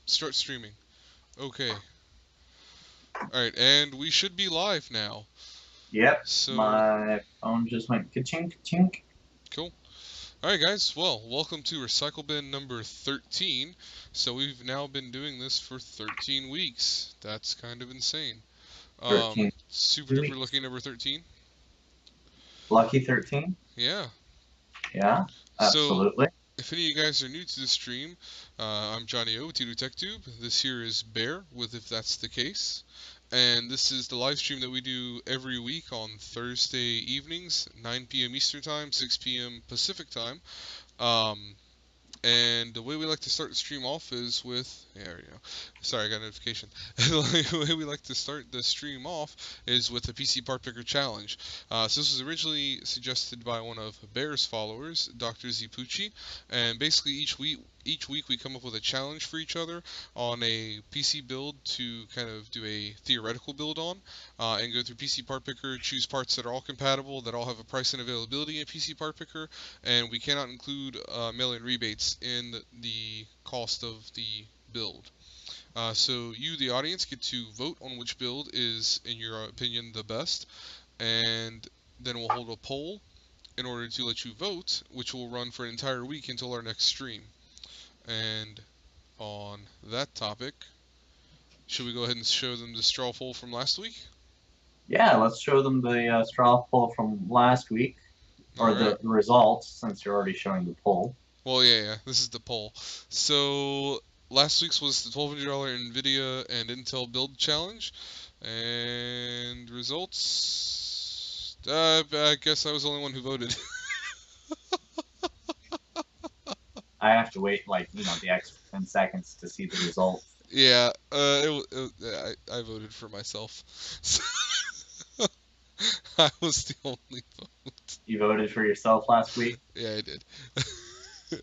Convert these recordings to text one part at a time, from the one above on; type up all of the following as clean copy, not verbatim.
Start streaming. Okay. Alright, and we should be live now. Yep, So, my phone just went ka-chink, ka-chink. cool. Alright guys, well, welcome to Recycle Bin number 13. So we've now been doing this for 13 weeks. That's kind of insane. 13 Super duper weeks. lucky number 13. Lucky 13? Yeah. Yeah, So, absolutely. if any of you guys are new to the stream, I'm Johnny O with TudoTechTube. This here is Bear with If That's the Case. And this is the live stream that we do every week on Thursday evenings, 9 p.m. Eastern Time, 6 p.m. Pacific Time. Um, and the way we like to start the stream off is with, there we go. Sorry, I got a notification. The way we like to start the stream off is with a PC Part Picker Challenge. So this was originally suggested by one of Bear's followers, Dr. Zipucci, and basically each week we come up with a challenge for each other on a PC build to kind of do a theoretical build on, and go through PC Part Picker, choose parts that are all compatible, that all have a price and availability in PC Part Picker, and we cannot include mail-in rebates in the cost of the build. So you, the audience, get to vote on which build is, in your opinion, the best, and then we'll hold a poll in order to let you vote, which will run for an entire week until our next stream. And on that topic, should we go ahead and show them the straw poll from last week? Yeah, let's show them the straw poll from last week, or Alright. the results, since you're already showing the poll. Well, yeah, this is the poll. So, last week's was the $1,200 NVIDIA and Intel build challenge. And results... I guess I was the only one who voted. I have to wait, the extra 10 seconds to see the results. Yeah, I voted for myself. I was the only vote. You voted for yourself last week? Yeah, I did. That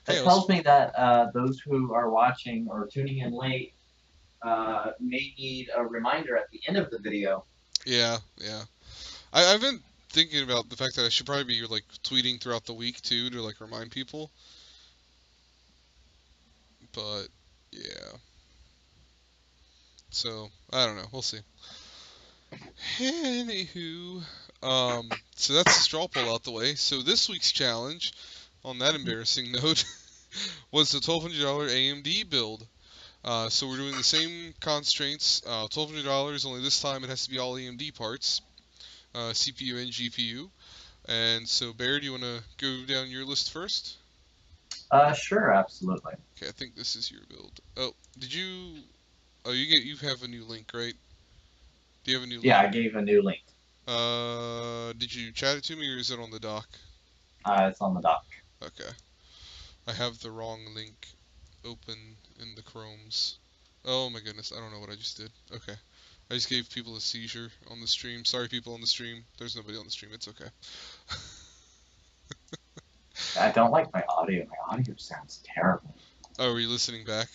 Hey, tells me that those who are watching or tuning in late may need a reminder at the end of the video. yeah. I've been thinking about the fact that I should probably be like tweeting throughout the week too to like remind people. But yeah. So I don't know. We'll see. Anywho, so that's the straw poll out the way. So this week's challenge, on that embarrassing note, was the $1,200 AMD build. So we're doing the same constraints, $1,200. Only this time it has to be all AMD parts, CPU and GPU. And so Bear, do you want to go down your list first? Sure, absolutely. Okay, I think this is your build. Oh, did you? Oh, you have a new link, right? Do you have a new Yeah, link? I gave a new link. Did you chat it to me or is it on the doc? It's on the doc. Okay. I have the wrong link open in the Chromes. Oh my goodness, I don't know what I just did. Okay. I just gave people a seizure on the stream. Sorry, people on the stream. There's nobody on the stream. It's okay. I don't like my audio. My audio sounds terrible. Oh, are you listening back?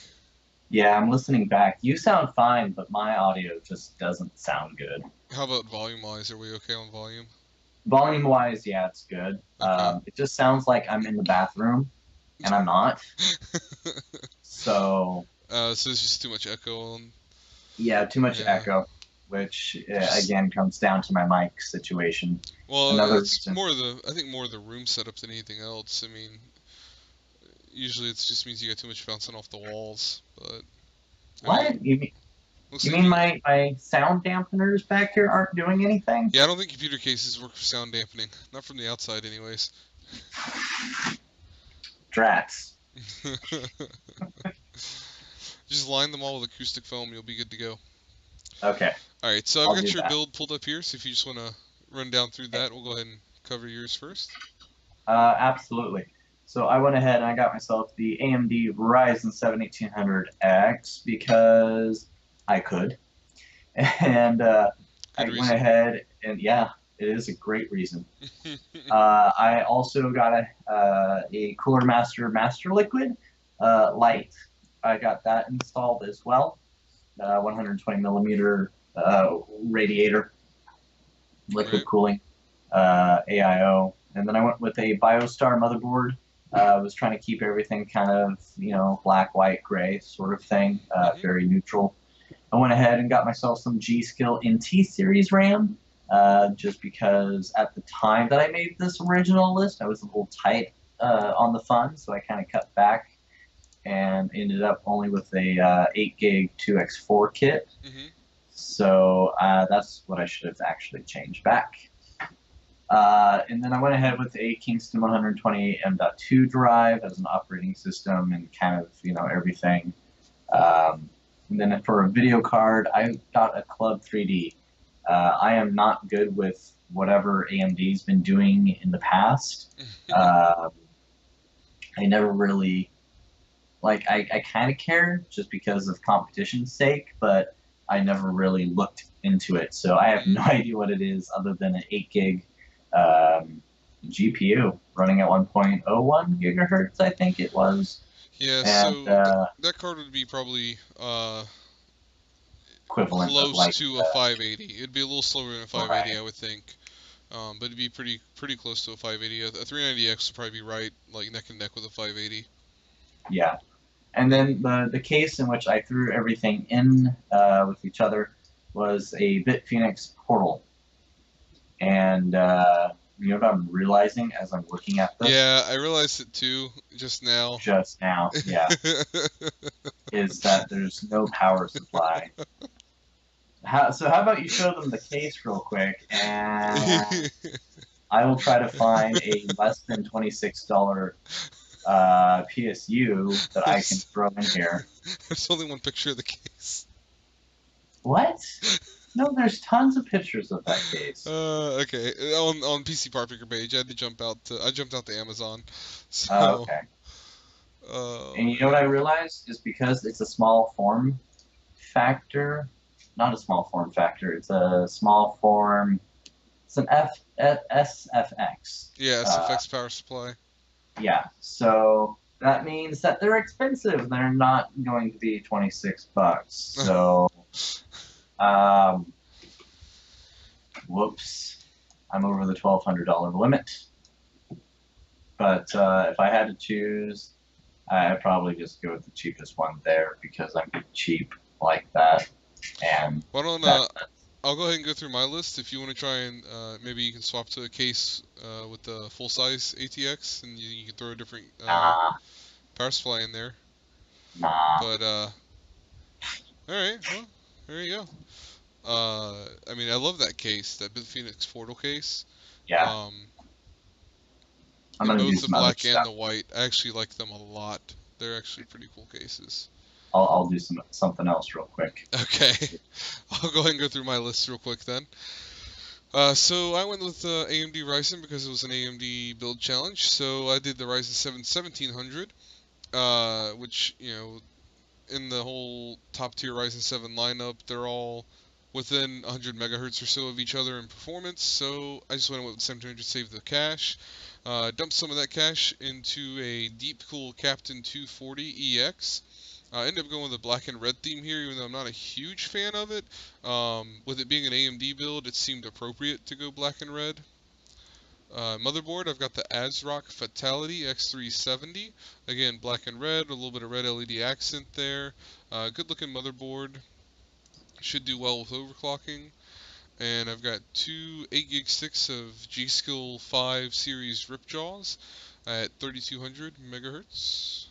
Yeah, I'm listening back. You sound fine, but my audio just doesn't sound good. How about volume-wise? Are we okay on volume? Volume-wise, yeah, it's good. Okay. It just sounds like I'm in the bathroom, and I'm not. So, So there's just too much echo on. yeah, too much Yeah. echo, which, again, comes down to my mic situation. Well, Another it's reason. more I think more the room setup than anything else. I mean, usually it just means you got too much bouncing off the walls. But What? You looks mean like my sound dampeners back here aren't doing anything? yeah, I don't think computer cases work for sound dampening. Not from the outside, anyways. Drats. Just line them all with acoustic foam, you'll be good to go. Okay. Alright, so I'll I've got do your that. build pulled up here, so if you just want to run down through that, we'll go ahead and cover yours first. Absolutely. So I went ahead and I got myself the AMD Ryzen 7 1800X because I could. And I went ahead and, yeah, it is a great reason. I also got a Cooler Master Master Liquid Light. I got that installed as well. 120 millimeter radiator, liquid cooling, AIO. And then I went with a BioStar motherboard Was trying to keep everything kind of, black, white, gray sort of thing, Hmm. very neutral. I went ahead and got myself some G-Skill NT series RAM, just because at the time that I made this original list, I was a little tight on the funds, so I kind of cut back and ended up only with a 8 gig 2x4 kit. Hmm. So that's what I should have actually changed back. And then I went ahead with a Kingston 128 M.2 drive as an operating system and kind of, everything. And then for a video card, I got a Club 3D. I am not good with whatever AMD's been doing in the past. Um, I never really, like, I kind of care just because of competition's sake, but I never really looked into it. So I have no idea what it is other than an 8 gig um, GPU running at 1.01 gigahertz, I think it was. Yeah, And so that card would be probably equivalent of close like, to a 580. It'd be a little slower than a 580, right, I would think. But it'd be pretty close to a 580. A 390X would probably be right, like neck and neck with a 580. yeah. And then the case in which I threw everything in with each other was a Bitfinex portal. And you know what I'm realizing as I'm looking at this Yeah, I realized it too just now. just now, yeah, is that there's no power supply. So how about you show them the case real quick, and I will try to find a less than $26 PSU that I can there's, throw in here. there's only one picture of the case. What? No, there's tons of pictures of that case. Okay. On PC Part Picker page, I had to jump out to I jumped out to Amazon. So, Okay. oh And you know what I man. realized is because it's a small form factor, not a small form factor. It's a small form. It's an SFX. Yeah, Uh, SFX power supply. yeah. So that means that they're expensive. They're not going to be $26. So, um, whoops, I'm over the $1,200 limit. But if I had to choose, I'd probably just go with the cheapest one there because I'm cheap like that. And Why don't that, I'll go ahead and go through my list. If you want to try and maybe you can swap to a case with the full size ATX, and you can throw a different nah, power supply in there. nah. But all right, well, there you go. I mean, I love that case, that Bit Phoenix Portal case. Yeah, Um, I'm in gonna do both the some other black and stuff. the white, I actually like them a lot. They're actually pretty cool cases. I'll do something else real quick. Okay, I'll go ahead and go through my list real quick then. So I went with AMD Ryzen because it was an AMD build challenge. So I did the Ryzen 7 1700, which, in the whole top tier Ryzen 7 lineup, they're all within 100 megahertz or so of each other in performance. So I just went with 1700, save the cache. Dumped some of that cache into a Deep Cool Captain 240 EX. I ended up going with a black and red theme here, even though I'm not a huge fan of it. With it being an AMD build, it seemed appropriate to go black and red. Motherboard, I've got the ASRock Fatality X370. Again, black and red, a little bit of red LED accent there. Good looking motherboard. Should do well with overclocking. And I've got two 8 gig sticks of G-Skill 5 series Ripjaws at 3200 megahertz.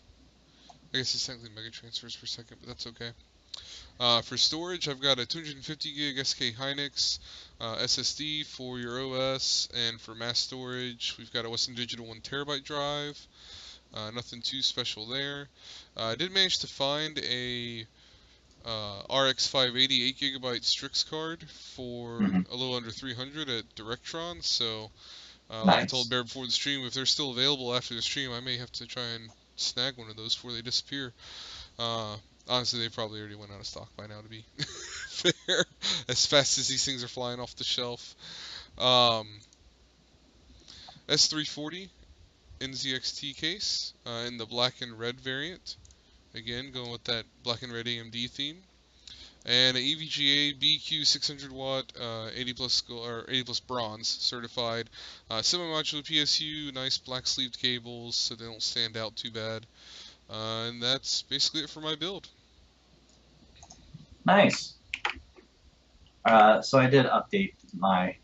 I guess it's technically mega transfers per second, but that's okay. For storage, I've got a 250 gig SK Hynix SSD for your OS, and for mass storage, we've got a Western Digital 1 terabyte drive. Nothing too special there. I did manage to find a RX 580 8 gigabyte Strix card for Hmm. a little under 300 at Directron. So, like I told Nice. Bear before the stream, if they're still available after the stream, I may have to try and snag one of those before they disappear. Uh, Honestly, they probably already went out of stock by now, to be fair, as fast as these things are flying off the shelf. Um, S340 NZXT case in the black and red variant. Again, going with that black and red AMD theme. and an EVGA BQ 600 watt, 80 plus or 80 plus bronze certified, semi-modular PSU, nice black sleeved cables so they don't stand out too bad, and that's basically it for my build. Nice. So I did update my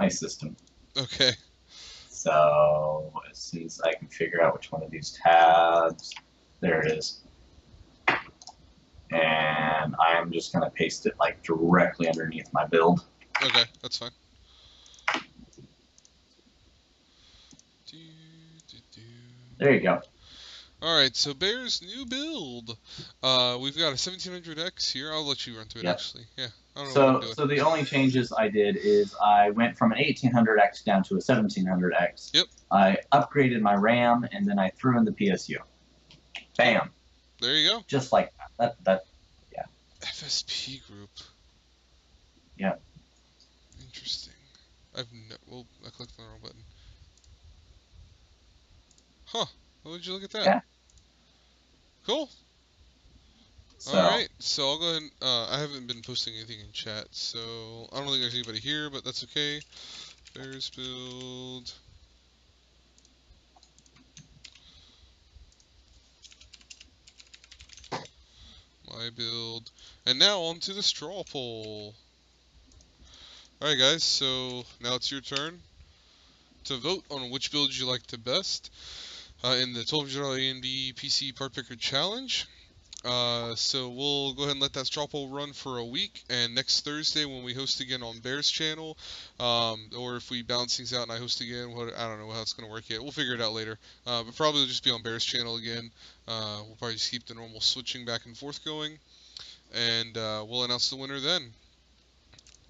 system. Okay. So as soon as I can figure out which one of these tabs, there it is. And I'm just gonna paste it like directly underneath my build. Okay, that's fine. There you go. Alright, so Bear's new build. We've got a 1700X here. I'll let you run through it, Yep. actually. Yeah, I don't know what I'm doing. So the only changes I did is I went from an 1800X down to a 1700X. Yep. I upgraded my RAM, and then I threw in the PSU. Bam. There you go. Just like that. Yeah. FSP group. Yeah. Interesting. Well, I clicked on the wrong button. Huh. Well, would you look at that? Yeah. Cool. So, Alright, so I'll go ahead and, I haven't been posting anything in chat, so I don't think there's anybody here, but that's okay. Bears build. My build. And now on to the straw poll. Alright guys, so now it's your turn to vote on which build you like the best in the $12 AMD PC Part Picker Challenge. So we'll go ahead and let that straw poll run for a week, and next Thursday when we host again on Bear's channel, or if we balance things out and I host again, I don't know how it's going to work yet. We'll figure it out later. But probably it'll just be on Bear's channel again. We'll probably just keep the normal switching back and forth going, and we'll announce the winner then.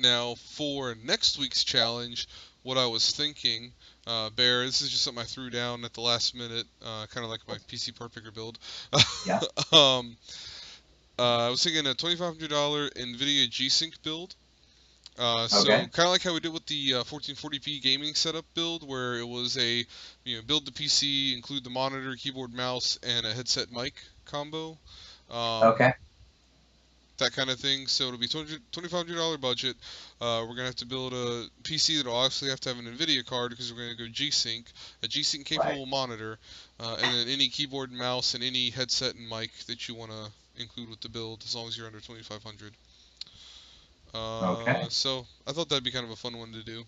Now, for next week's challenge, what I was thinking, Bear, this is just something I threw down at the last minute, kind of like my PC Part Picker build. yeah. I was thinking a $2,500 NVIDIA G-Sync build. So Okay. kind of like how we did with the 1440p gaming setup build, where it was build the PC, include the monitor, keyboard, mouse, and a headset mic combo. Okay. That kind of thing. So it'll be $2,500 budget. We're gonna have to build a PC that'll obviously have to have an NVIDIA card because we're gonna go G-Sync, a G-Sync capable monitor, and then any keyboard and mouse and any headset and mic that you wanna include with the build, as long as you're under 2,500. Okay. So I thought that'd be kind of a fun one to do.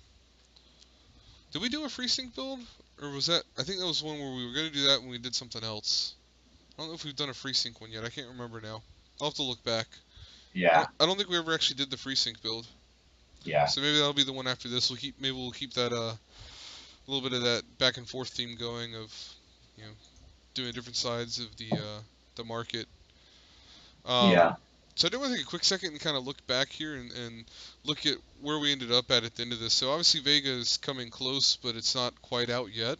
Did we do a FreeSync build, or was that? I think that was one where we were gonna do that when we did something else. I don't know if we've done a FreeSync one yet. I can't remember now. I'll have to look back. Yeah. I don't think we ever actually did the FreeSync build. Yeah. So maybe that'll be the one after this. Maybe we'll keep that a little bit of that back and forth theme going of doing different sides of the market. Yeah. So I do want to take a quick second and kind of look back here and look at where we ended up at the end of this. So obviously Vega is coming close, but it's not quite out yet.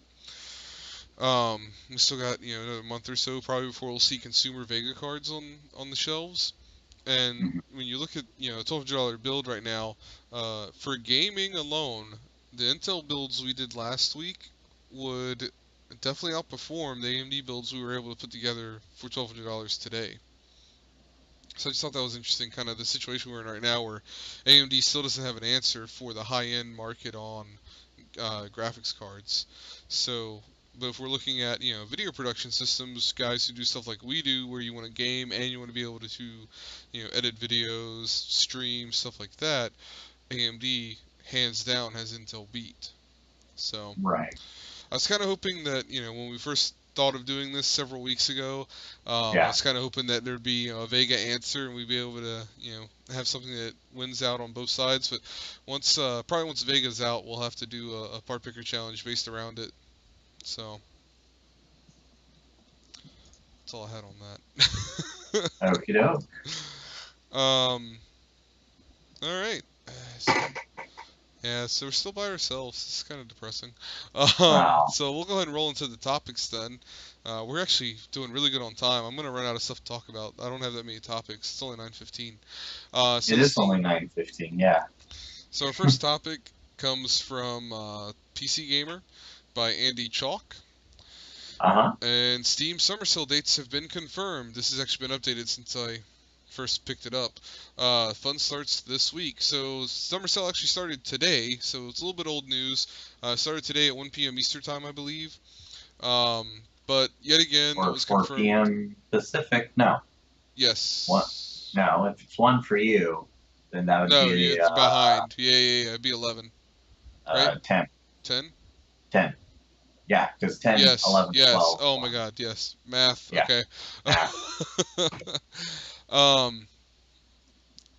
We still got another month or so probably before we'll see consumer Vega cards on the shelves. And when you look at a $1,200 build right now, for gaming alone, the Intel builds we did last week would definitely outperform the AMD builds we were able to put together for $1,200 today. So I just thought that was interesting, kind of the situation we're in right now, where AMD still doesn't have an answer for the high-end market on graphics cards. So, but if we're looking at video production systems, guys who do stuff like we do, where you want to game and you want to be able to edit videos, stream, stuff like that, AMD hands down has Intel beat. So Right. I was kind of hoping that when we first thought of doing this several weeks ago, I Yeah. was kind of hoping that there'd be a Vega answer and we'd be able to have something that wins out on both sides. But probably once Vega's out, we'll have to do a part picker challenge based around it. So that's all I had on that. Okie doke. All right. Yeah, so we're still by ourselves. It's kind of depressing. Wow. So we'll go ahead and roll into the topics then. We're actually doing really good on time. I'm going to run out of stuff to talk about. I don't have that many topics. It's only 9:15. It is only 9:15. Yeah. So our first topic comes from PC Gamer by Andy Chalk. Uh-huh. And Steam Summer Sale dates have been confirmed. This has actually been updated since I first picked it up. Fun starts this week. So summer sale actually started today, so it's a little bit old news. Started today at 1 p.m. Eastern time, I believe. But yet again, it Or was 4 confirmed. p.m. Pacific? No. What? Yes. No, if it's 1 for you, then that would No, yeah, be it's behind. Yeah. It'd be 11, right? 10. 10? 10. Yeah, because 10, Yes, 11, yes. 12, Oh my 1. God, yes. Math. Yeah, Okay. math. um.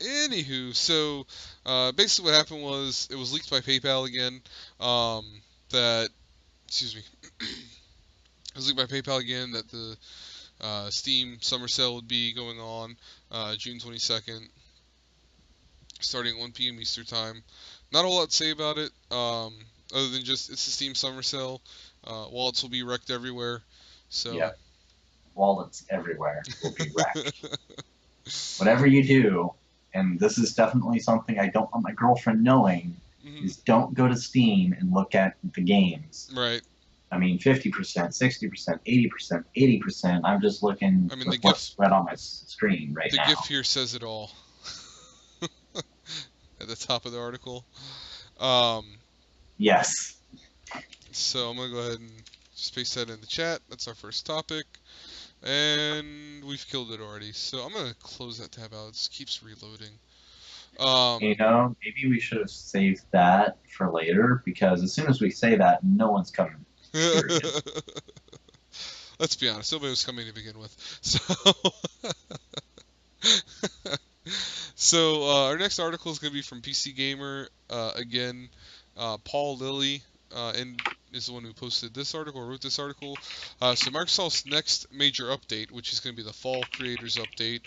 Anywho, so basically what happened was it was leaked by PayPal again. That excuse me. It was leaked by PayPal again that the Steam summer sale would be going on June 22nd, starting at 1 p.m. Eastern time. Not a whole lot to say about it, other than just it's the Steam summer sale. Wallets will be wrecked everywhere. So. Yep. Wallets everywhere will be wrecked. Whatever you do, and this is definitely something I don't want my girlfriend knowing, Mhm. is don't go to Steam and look at the games. Right. I mean, 50%, 60%, 80%, 80%. I'm just looking I mean, with what's spread on my screen right the GIF now. here says it all at the top of the article. Um, Yes. so I'm gonna go ahead and just paste that in the chat. That's our first topic, and we've killed it already. So I'm gonna close that tab out. It just keeps reloading. You know, maybe we should have saved that for later because as soon as we say that, no one's coming. Period. Let's be honest. Nobody was coming to begin with. So our next article is going to be from PC Gamer again. Paul Lilly and is the one who posted this article, or wrote this article. So Microsoft's next major update, which is going to be the Fall Creators Update,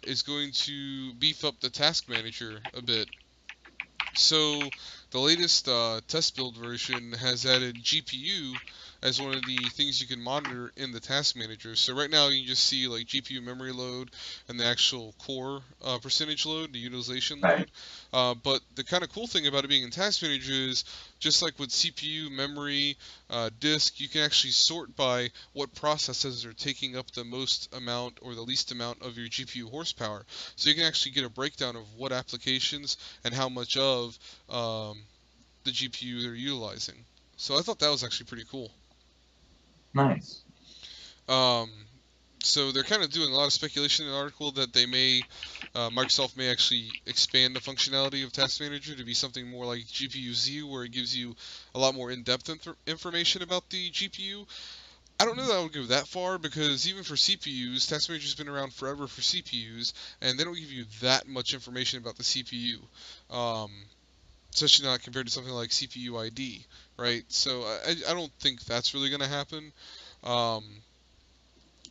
is going to beef up the Task Manager a bit. So the latest test build version has added GPU as one of the things you can monitor in the task manager. So right now you can just see like GPU memory load and the actual core percentage load, the utilization Right. load. But the kind of cool thing about it being in task manager is just like with CPU, memory, disk, you can actually sort by what processes are taking up the most amount or the least amount of your GPU horsepower. So you can actually get a breakdown of what applications and how much of the GPU they're utilizing. So I thought that was actually pretty cool. Nice. Um, so they're kind of doing a lot of speculation in the article that Microsoft may actually expand the functionality of Task Manager to be something more like GPU Z, where it gives you a lot more in-depth information about the GPU. I don't know that I would go that far because even for CPUs, Task Manager's been around forever for CPUs, and they don't give you that much information about the CPU. Especially not compared to something like CPU ID, right? So I don't think that's really going to happen. Um,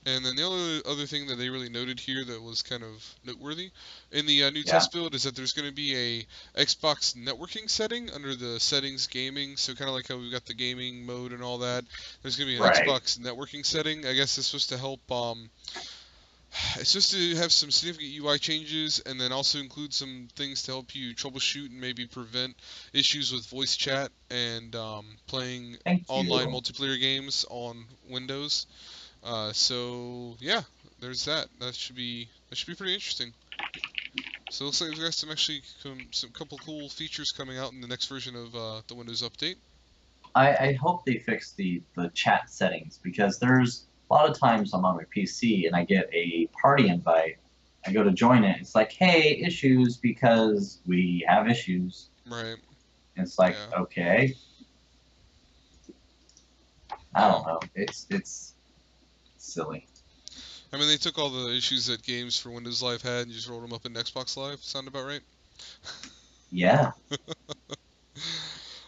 and then the other thing that they really noted here that was kind of noteworty in the new Yeah. test build is that there's going to be a Xbox networking setting under the settings gaming. So kind of like how we've got the gaming mode and all that. There's going to be an Right. Xbox networking setting. I guess it's supposed to help. It's supposed to have some significant UI changes and then also include some things to help you troubleshoot and maybe prevent issues with voice chat and playing Thank online you. multiplayer games on Windows. So yeah, there's that. That should be pretty interesting. So it looks like we've got some couple cool features coming out in the next version of the Windows Update. I hope they fix the chat settings because there's a lot of times I'm on my PC and I get a party invite. I go to join it. It's like, hey, issues because we have issues. Right. It's like, Yeah. okay, I Yeah. don't know. It's silly. I mean, they took all the issues that games for Windows Live had and just rolled them up in Xbox Live. Sound about right? Yeah.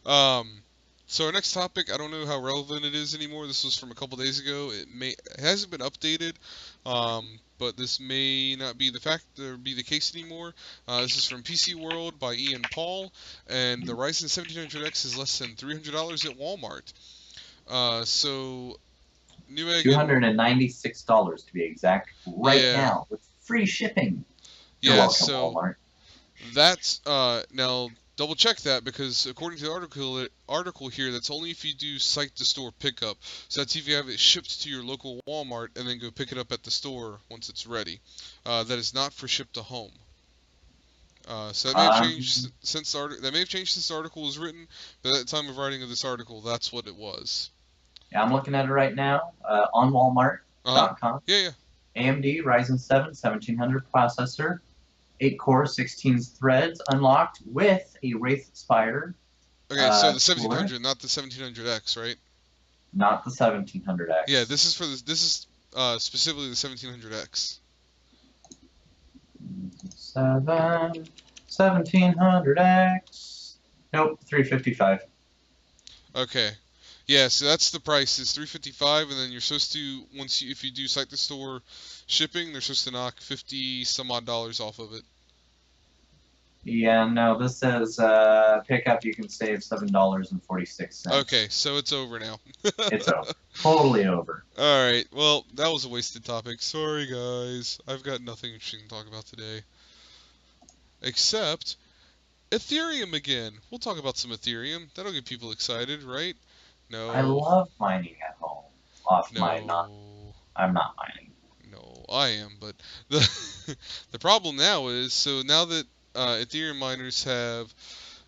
Um, so our next topic, I don't know how relevant it is anymore. This was from a couple days ago. It hasn't been updated, but this may not be the fact or be the case anymore. This is from PC World by Ian Paul, and the Ryzen 1700X is less than $300 at Walmart. So Newegg, $296 to be exact right yeah, now with free shipping. You're yeah. welcome, So Walmart. that's now. double check that, because according to the article here, that's only if you do site to store pickup. So that's if you have it shipped to your local Walmart and then go pick it up at the store once it's ready. That is not for ship to home. So that may have changed since the article was written, but at the time of writing of this article, that's what it was. Yeah, I'm looking at it right now on Walmart.com. Yeah, yeah. AMD Ryzen 7 1700 processor, 8 core, 16 threads, unlocked with a Wraith Spider. Okay, so the cooler. 1700, not the 1700X, right? Not the 1700X. Yeah, this is specifically the 1700X. 1700X. Nope, 355. Okay. Yeah, so that's the price. It's 355, and then you're supposed to, if you do site to store shipping, they're supposed to knock 50 some odd dollars off of it. Yeah, no, this says pickup you can save $7.46. Okay, so it's over now. It's over. Totally over. Alright, well, that was a wasted topic. Sorry, guys. I've got nothing interesting to talk about today. Except Ethereum again. We'll talk about some Ethereum. That'll get people excited, right? No. I love mining at home. No. I'm not mining. No, I am, but the problem now is, so now that Ethereum miners have,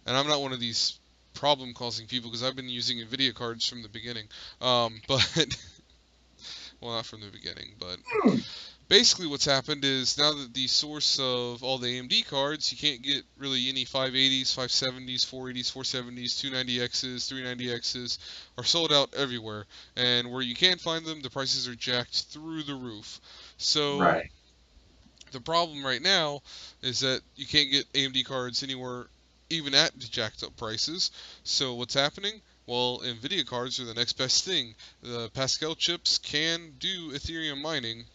and I'm not one of these problem-causing people because I've been using NVIDIA cards from the beginning, but well, not from the beginning, but basically what's happened is now that the source of all the AMD cards, you can't get really any 580s, 570s, 480s, 470s, 290Xs, 390Xs are sold out everywhere, and where you can find them, the prices are jacked through the roof. So right. The problem right now is that you can't get AMD cards anywhere, even at jacked up prices. So what's happening? Well, NVIDIA cards are the next best thing. The Pascal chips can do Ethereum mining.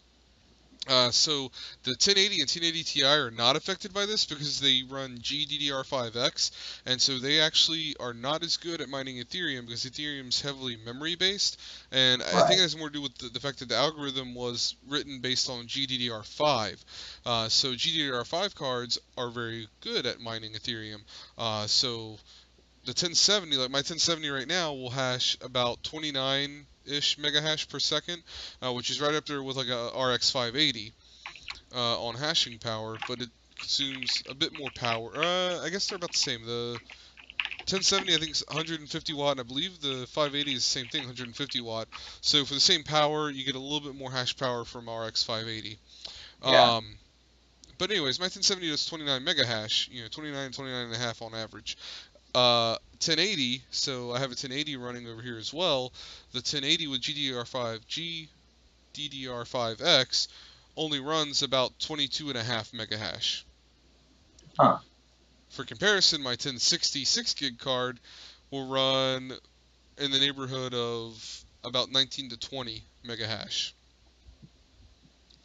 So the 1080 and 1080 Ti are not affected by this because they run GDDR5X, and so they actually are not as good at mining Ethereum because Ethereum's heavily memory based, and I think it has more to do with the fact that the algorithm was written based on GDDR5. So GDDR5 cards are very good at mining Ethereum. So the 1070, like my 1070 right now, will hash about 29-ish megahash per second, which is right up there with like a RX 580 on hashing power, but it consumes a bit more power. I guess they're about the same. The 1070 I think is 150 watt, and I believe the 580 is the same thing, 150 watt. So for the same power, you get a little bit more hash power from RX 580. Yeah. But anyways, my 1070 does 29 megahash, 29, 29 and a half on average. 1080, so I have a 1080 running over here as well. The 1080 with GDDR5X only runs about 22.5 megahash. Huh. For comparison, my 1060 6 gig card will run in the neighborhood of about 19 to 20 megahash.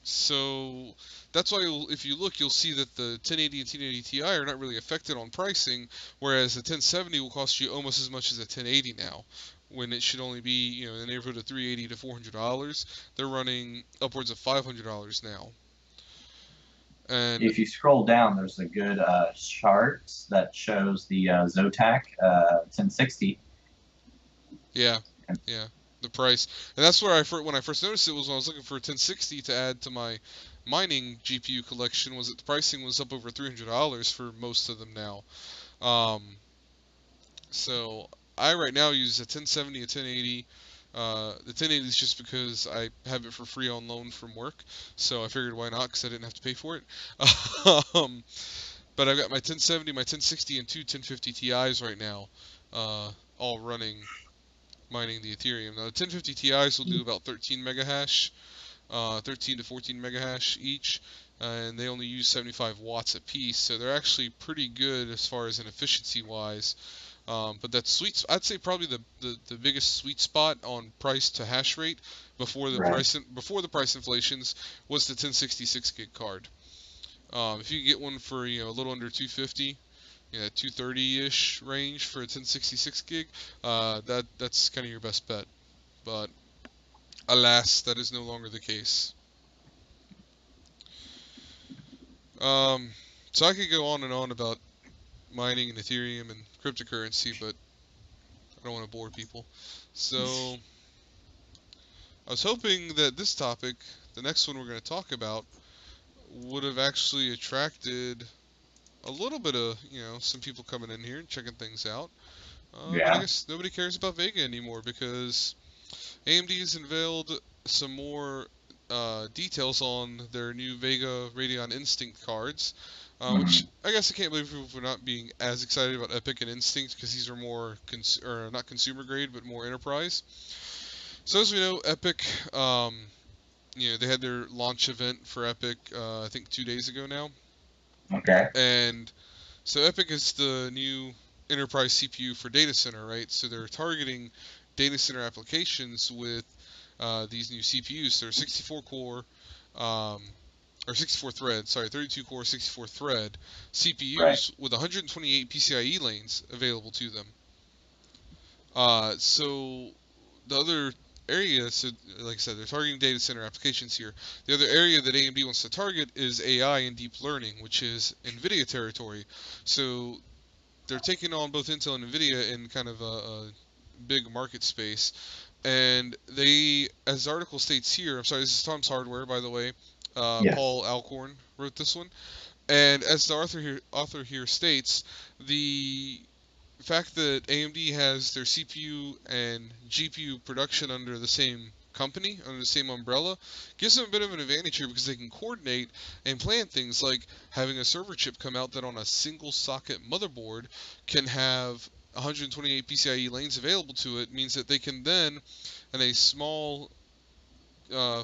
So that's why if you look, you'll see that the 1080 and 1080 Ti are not really affected on pricing, whereas the 1070 will cost you almost as much as a 1080 now, when it should only be in the neighborhood of $380 to $400. They're running upwards of $500 now. And if you scroll down, there's a good chart that shows the Zotac 1060. Yeah. The price, and that's where when I first noticed it was when I was looking for a 1060 to add to my mining GPU collection, was that the pricing was up over $300 for most of them now. So I right now use a 1070, a 1080. The 1080 is just because I have it for free on loan from work, so I figured why not, because I didn't have to pay for it. But I've got my 1070, my 1060, and two 1050 Ti's right now, all running mining the Ethereum. Now the 1050 Ti's will do about 13 megahash, 13 to 14 megahash each, and they only use 75 watts a piece, so they're actually pretty good as far as an efficiency wise. But that I'd say probably the biggest sweet spot on price to hash rate before the price inflations was the 1060 6 gig card. If you get one for a little under 250. 230-ish range for a 1066 gig, that's kind of your best bet. But alas, that is no longer the case. So I could go on and on about mining and Ethereum and cryptocurrency, but I don't want to bore people. So I was hoping that this topic, the next one we're going to talk about, would have actually attracted a little bit of, some people coming in here and checking things out. But I Yeah. guess nobody cares about Vega anymore because AMD has unveiled some more details on their new Vega Radeon Instinct cards, which Hmm. I guess I can't believe people for not being as excited about Epic and Instinct because these are more, or not consumer grade, but more enterprise. So as we know, Epic, they had their launch event for Epic, I think 2 days ago now, Okay. and so Epic is the new enterprise CPU for data center, right? So they're targeting data center applications with these new CPUs. They're 64 core, um, or 64 thread, sorry, 32 core, 64 thread Right. CPUs with 128 PCIe lanes available to them. So the other area, so like I said, they're targeting data center applications here. The other area that AMD wants to target is AI and deep learning, which is NVIDIA territory. So they're taking on both Intel and NVIDIA in kind of a big market space. And they, as the article states here, I'm sorry, this is Tom's Hardware, by the way. Yes. Paul Alcorn wrote this one. And as the author here states, the fact that AMD has their CPU and GPU production under the same company, under the same umbrella, gives them a bit of an advantage here because they can coordinate and plan things like having a server chip come out that on a single socket motherboard can have 128 PCIe lanes available to it, means that they can then, in a small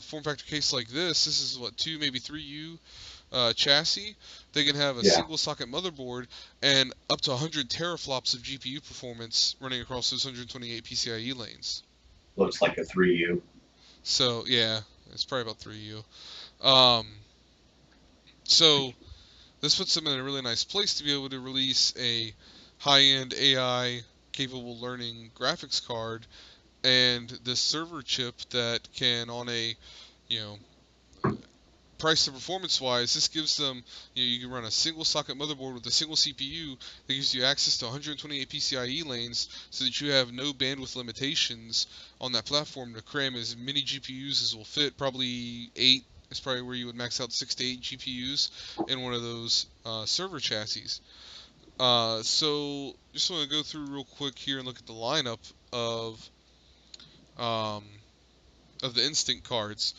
form factor case like this is what, 2, maybe 3U chassis, they can have a Yeah. single socket motherboard and up to 100 teraflops of GPU performance running across those 128 PCIe lanes. Looks like a 3U. So yeah, it's probably about 3U. Um, so this puts them in a really nice place to be able to release a high-end AI capable learning graphics card and this server chip that can, on a, you know price to performance wise, this gives them, you can run a single socket motherboard with a single CPU that gives you access to 128 PCIe lanes so that you have no bandwidth limitations on that platform to cram as many GPUs as will fit. Probably 8 is probably where you would max out 6 to 8 GPUs in one of those server chassis. So just want to go through real quick here and look at the lineup um, of the Instinct cards.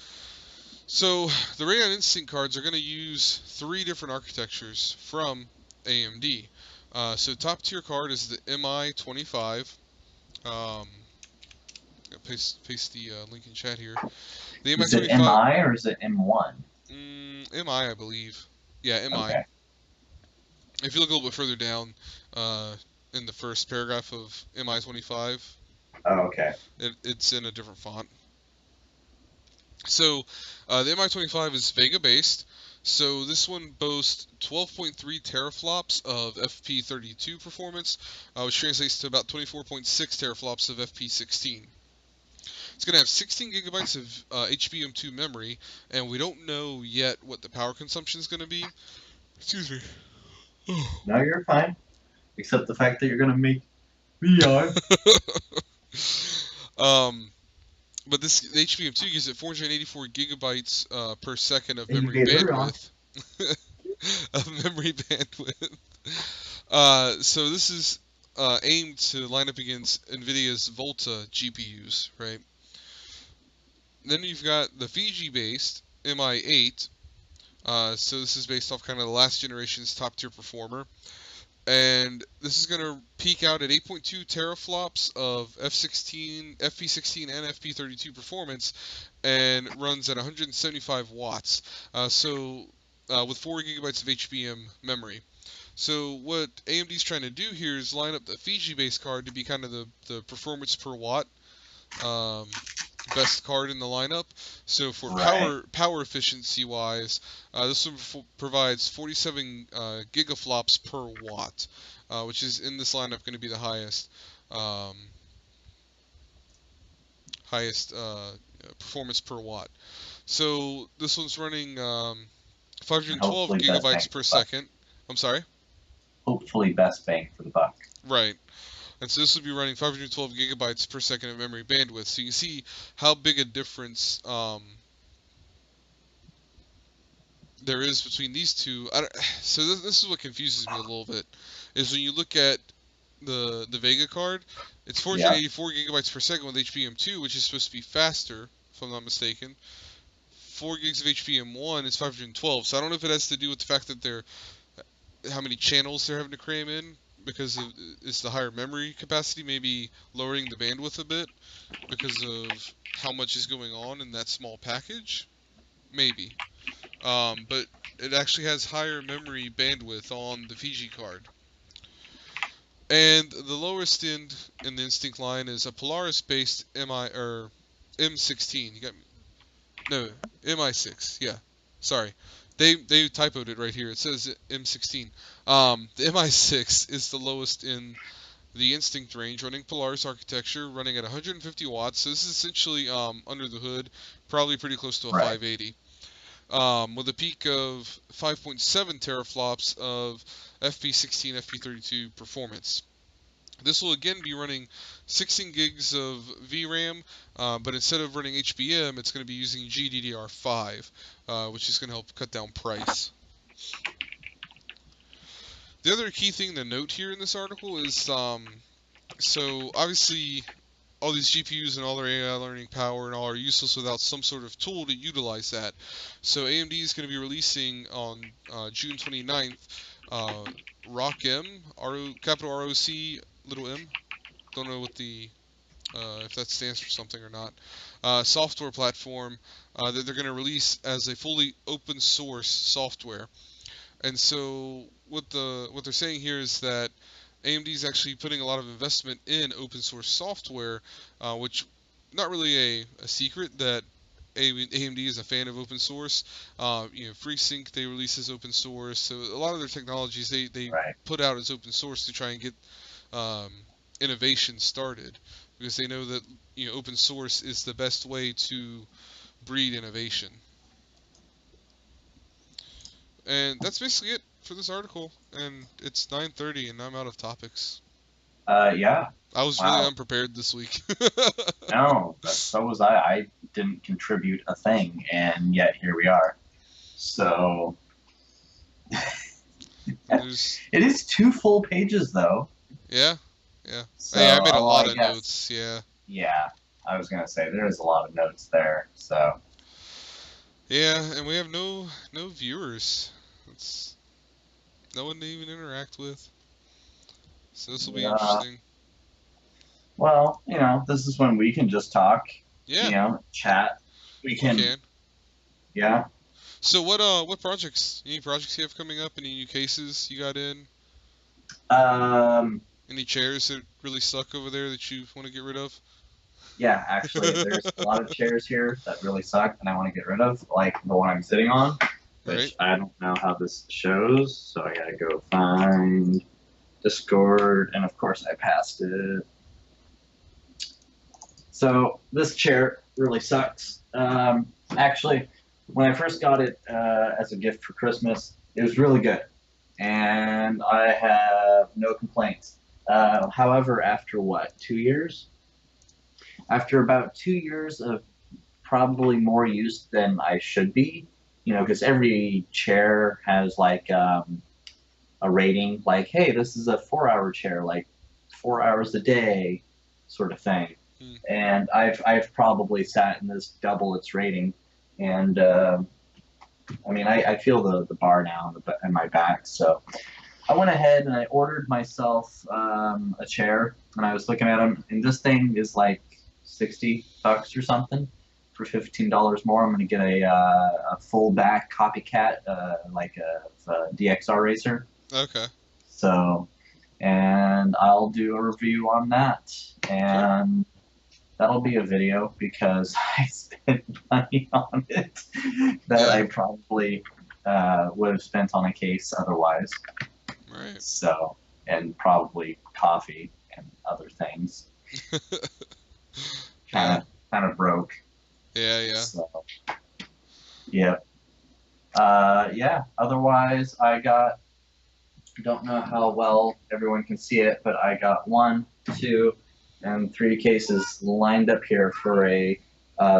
So the Radeon Instinct cards are going to use 3 different architectures from AMD. So top tier card is the MI25. Um, paste the link in chat here. The Is it MI25, MI or is it M1? MI, I believe. Yeah, MI. Okay. If you look a little bit further down uh, in the first paragraph of MI25, Oh, okay. it's in a different font. So the MI25 is Vega based. So this one boasts 12.3 teraflops of FP32 performance, which translates to about 24.6 teraflops of FP16. It's going to have 16 gigabytes of HBM2 memory, and we don't know yet what the power consumption is going to be. Excuse me. No, you're fine. Except the fact that you're gonna make me yawn. um, but the HBM2 gives it 484 gigabytes per second of And you memory gave her on. bandwidth. Of memory bandwidth. So this is aimed to line up against NVIDIA's Volta GPUs, right? Then you've got the Fiji-based MI8. So this is based off kind of the last generation's top tier performer. And this is going to peak out at 8.2 teraflops of F16, FP16, and FP32 performance, and runs at 175 watts. With 4 gigabytes of HBM memory. So what AMD's trying to do here is line up the Fiji-based card to be kind of the performance per watt um, best card in the lineup. So for Right. power efficiency wise, this one provides 47 gigaflops per watt, which is in this lineup going to be the highest performance per watt. So this one's running And 512 hopefully best bang gigabytes for per buck. second. I'm sorry. hopefully best bang for the buck. Right. And so this will be running 512 gigabytes per second of memory bandwidth. So you can see how big a difference there is between these two. So this is what confuses me a little bit, is when you look at the Vega card, it's Yeah, 484 gigabytes per second with HBM2, which is supposed to be faster, if I'm not mistaken. 4 gigs of HBM1 is 512. So I don't know if it has to do with the fact that how many channels they're having to cram in, because it's the higher memory capacity, maybe lowering the bandwidth a bit because of how much is going on in that small package, maybe. But it actually has higher memory bandwidth on the Fiji card. And the lowest end in the Instinct line is a Polaris-based M16. You got me? No, MI6. Yeah, sorry. They typoed it right here. It says M16. The MI6 is the lowest in the Instinct range, running Polaris architecture, running at 150 watts. So this is essentially under the hood, probably pretty close to a right. 580. With a peak of 5.7 teraflops of FP16, FP32 performance. This will again be running 16 gigs of VRAM, but instead of running HBM, it's going to be using GDDR5, which is going to help cut down price. The other key thing to note here in this article is, so obviously all these GPUs and all their AI learning power and all are useless without some sort of tool to utilize that. So AMD is going to be releasing on June 29th ROCm, capital ROC, little m. Don't know what the if that stands for something or not. Software platform that they're going to release as a fully open source software. And so what they're saying here is that AMD is actually putting a lot of investment in open source software, which not really a secret that AMD is a fan of open source. FreeSync they release as open source, so a lot of their technologies they Right. put out as open source to try and get um, innovation started, because they know that open source is the best way to breed innovation. And that's basically it for this article. And it's 9:30, and I'm out of topics. Yeah. I was really Wow. unprepared this week. No, so was I. I didn't contribute a thing, and yet here we are. So There's, it is 2 full pages, though. yeah, yeah. So, Hey, I made a well, lot I of guess, notes. Yeah, yeah. I was gonna say there is a lot of notes there. So, yeah, and we have no viewers. It's no one to even interact with. So this will be yeah. interesting. Well, this is when we can just talk. Yeah, Chat. We we can, can. yeah. So what projects? Any projects you have coming up? Any new cases you got in? Um, Any chairs that really suck over there that you want to get rid of? yeah. Actually, there's a lot of chairs here that really suck, and I want to get rid of, like the one I'm sitting on, Right. which I don't know how this shows, so I gotta go find Discord, and of course I passed it. So this chair really sucks. Actually, when I first got it as a gift for Christmas, it was really good, and I have no complaints. However, after what, 2 years? After about 2 years of probably more use than I should be, because every chair has like a rating, like, hey, this is a 4 hour chair, like 4 hours a day, sort of thing. Hmm. And I've probably sat in this double its rating, and I mean I feel the bar now in my back, so I went ahead and I ordered myself a chair, and I was looking at them, and this thing is like $60 or something. For $15 more, I'm going to get a full back copycat, like a DXR racer. Okay. So, and I'll do a review on that, Sure. and that'll be a video because I spent money on it that Yeah. I probably would have spent on a case otherwise. Right. So, and probably coffee and other things. Yeah. Kind of broke. Yeah. Yeah. So, yeah. Yeah. Otherwise, I got Don't know how well everyone can see it, but I got 1, 2, and 3 cases lined up here for a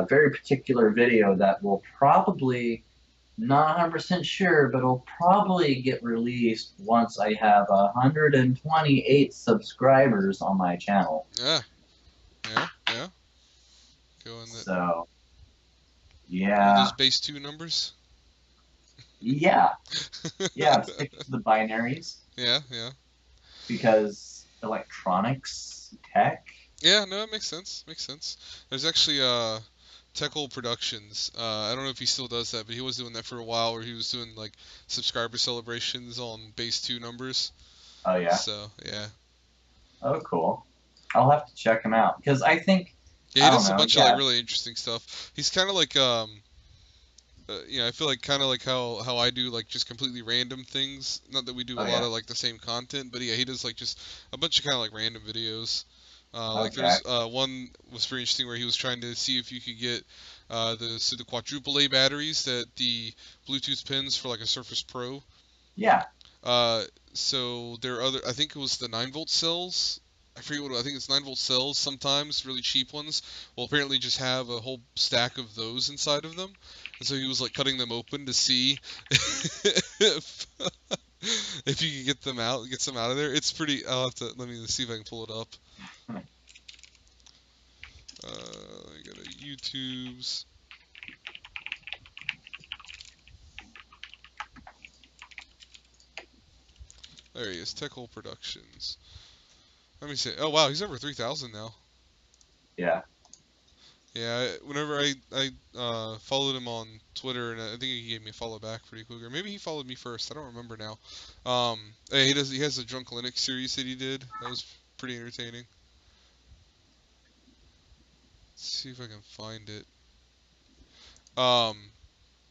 very particular video that will probably, not 100% sure, but it'll probably get released once I have 128 subscribers on my channel. Yeah, yeah. Go in the So, all yeah, those base 2 numbers. yeah, yeah, stick to the binaries Yeah. because electronics, tech. Yeah, no, it makes sense. Makes sense. There's actually Techhole Productions. I don't know if he still does that, but he was doing that for a while, where he was doing like subscriber celebrations on base 2 numbers. Oh, yeah. So yeah, Oh, cool. I'll have to check him out because I think, yeah, he I don't does a know, bunch of like yeah. really interesting stuff. He's kind of like I feel like kind of like how I do like just completely random things. Not that we do a Oh, lot yeah. of like the same content, but yeah, he does like just a bunch of kind of like random videos. Like Okay. there's one was very interesting where he was trying to see if you could get the quadruple A batteries that the Bluetooth pins for like a Surface Pro. Yeah. Uh, so there are other, I think it was the 9-volt cells. I forget what, I think it's 9-volt cells sometimes, really cheap ones. Will apparently just have a whole stack of those inside of them. And so he was like cutting them open to see if, if you could get some out of there. It's pretty, I'll have to, let me see if I can pull it up. I go to YouTube's. There he is, Tech Hole Productions. Let me see. Oh wow, he's over 3,000 now. Yeah. Yeah, whenever I followed him on Twitter, and I think he gave me a follow back pretty quick, or maybe he followed me first. I don't remember now. He has a Drunk Linux series that he did. That was pretty entertaining. Let's see if I can find it. Um,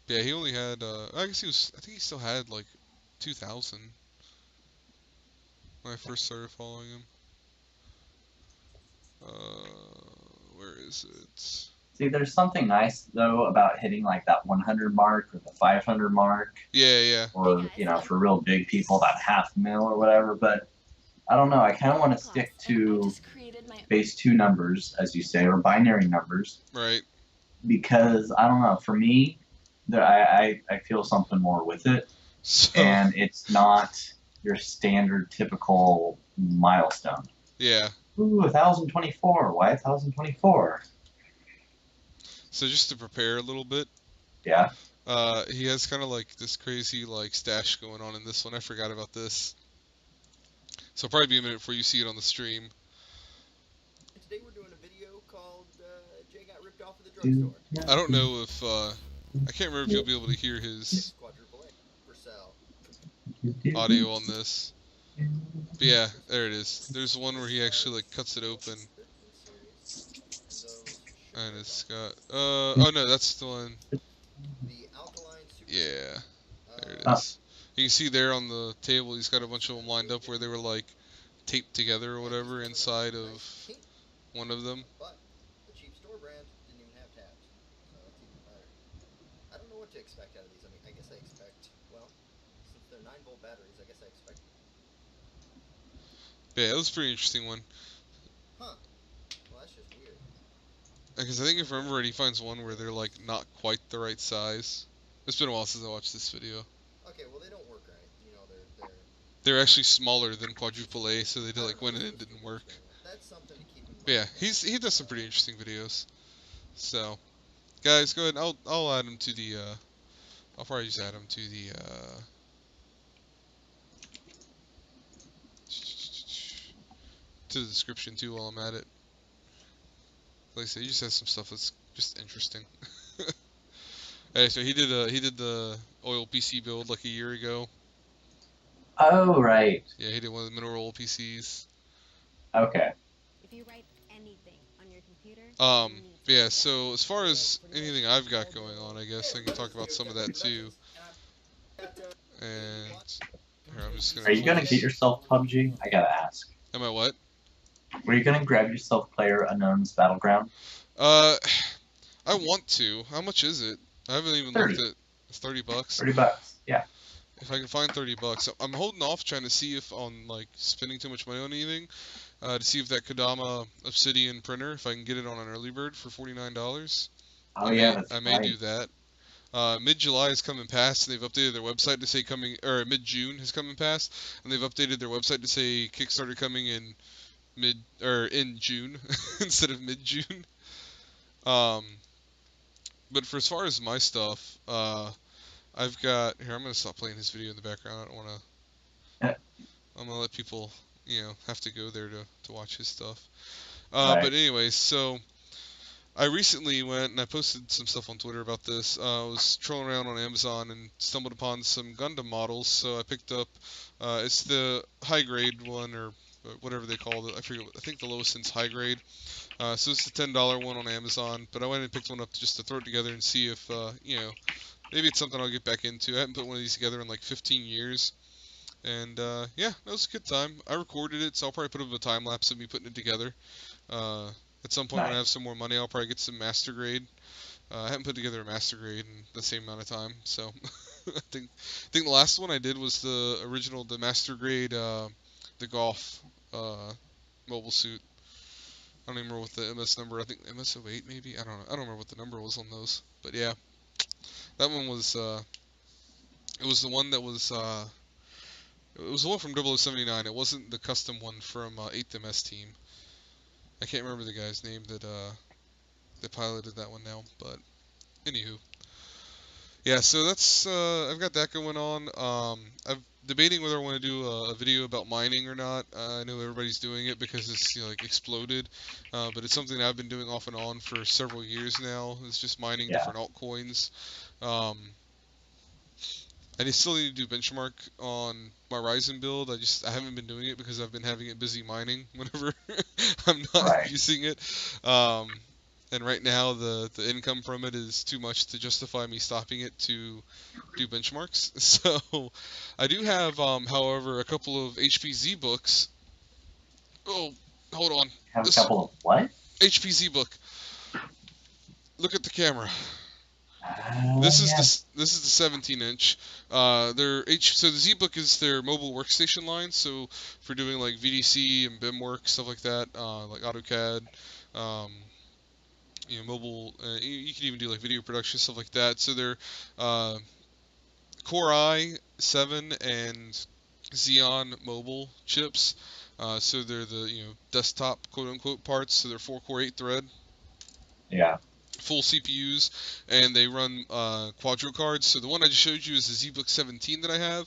yeah, he only had. I guess he was. I think he still had like 2,000 when I first started following him. Where is it? See, there's something nice though about hitting like that 100 mark or the 500 mark, Yeah. or for real big people, that half mil or whatever. But I don't know. I kind of want to stick to base 2 numbers, as you say, or binary numbers, Right. because I don't know. For me, I feel something more with it, So, and it's not your standard typical milestone. yeah. Ooh, 1024. Why 1024? So just to prepare a little bit, Yeah. he has kind of like this crazy like stash going on in this one. I forgot about this. So it'll probably be a minute before you see it on the stream. Today we're doing a video called Jay Got Ripped Off at the Do, Drugstore. I don't know if I can't remember if you'll be able to hear his Quadruple A for sale. audio on this. But yeah, there it is. There's one where he actually like cuts it open, and it's got oh no, that's the one. The alkaline super. Yeah, there it Oh, is. You can see there on the table, he's got a bunch of them lined up where they were like taped together or whatever inside of one of them. But the cheap store brand didn't even have tabs, so it's even better. I don't know what to expect out of these. I mean, I guess I expect, well, since they're 9-volt batteries, I guess I expect. But yeah, it was a pretty interesting one. Huh. Well, that's just weird. Because I think if I remember right, he finds one where they're like not quite the right size. It's been a while since I watched this video. Okay, well they don't work right. You know, they're. They're actually smaller than quadruple A, so they did, like went in and didn't work. That's something to keep in mind. But yeah, he does some pretty interesting videos. So, guys, go ahead. I'll add him to the. I'll probably just add him to the. To the description too while I'm at it. Like I said, he just has some stuff that's just interesting. Hey, so he did the oil PC build like a year ago. oh, right. Yeah, he did one of the mineral oil PCs. Okay. If you write anything on your computer, Yeah, so as far as anything I've got going on, I guess I can talk about some of that too. And here, I'm just gonna Are you pull gonna this. get yourself PUBG? I gotta ask. Am I what? Were you gonna grab yourself PlayerUnknown's Battleground? I want to. How much is it? I haven't even 30. looked at. It's $30. 30 bucks. Yeah. if I can find $30. I'm holding off trying to see if on like spending too much money on anything, to see if that Kodama Obsidian printer, if I can get it on an early bird for $49. Oh yeah, that's I may right. do that. Mid-July has come and passed, and they've updated their website to say coming, or mid-June has come and passed, and they've updated their website to say Kickstarter coming in in June instead of mid-June. Um, but for as far as my stuff, I've got here. I'm gonna stop playing his video in the background. I don't want to. I'm gonna let people, have to go there to watch his stuff. Right. But anyways, so I recently went and I posted some stuff on Twitter about this. I was trolling around on Amazon and stumbled upon some Gundam models. So I picked up, it's the high grade one or whatever they call it. I forget. I think the lowest end's high grade. So it's the $10 one on Amazon. But I went and picked one up just to throw it together and see if, maybe it's something I'll get back into. I haven't put one of these together in like 15 years. And yeah, that was a good time. I recorded it, so I'll probably put up a time lapse of me putting it together. Uh, at some point when I have Nice. some more money, I'll probably get some master grade. I haven't put together a master grade in the same amount of time, so I think the last one I did was the original, the master grade, the golf mobile suit. I don't even remember what the MS number. I think MS08 maybe. I don't know. I don't remember what the number was on those. But yeah, that one was. It was the one that was. It was the one from 0079. It wasn't the custom one from 8th MS team. I can't remember the guy's name that piloted that one now, but anywho. Yeah, so that's I've got that going on. I'm debating whether I want to do a video about mining or not. I know everybody's doing it because it's like exploded, but it's something that I've been doing off and on for several years now. It's just mining Yeah. different altcoins. Um, I still need to do benchmark on my Ryzen build. I haven't been doing it because I've been having it busy mining whenever I'm not Right. using it. Um, and right now the income from it is too much to justify me stopping it to do benchmarks. So I do have, however, a couple of HPZ books. Oh, hold on. Have a This couple of what? HPZ book. Look at the camera. Yeah. This is the 17 inch. So the ZBook is their mobile workstation line. So for doing like VDC and BIM work, stuff like that, like AutoCAD, um, mobile. You can even do like video production, stuff like that. So they're uh, Core i7 and Xeon mobile chips. So they're the desktop quote unquote parts. So they're 4-core 8-thread Yeah. full CPUs, and they run Quadro cards. So the one I just showed you is the ZBook 17 that I have.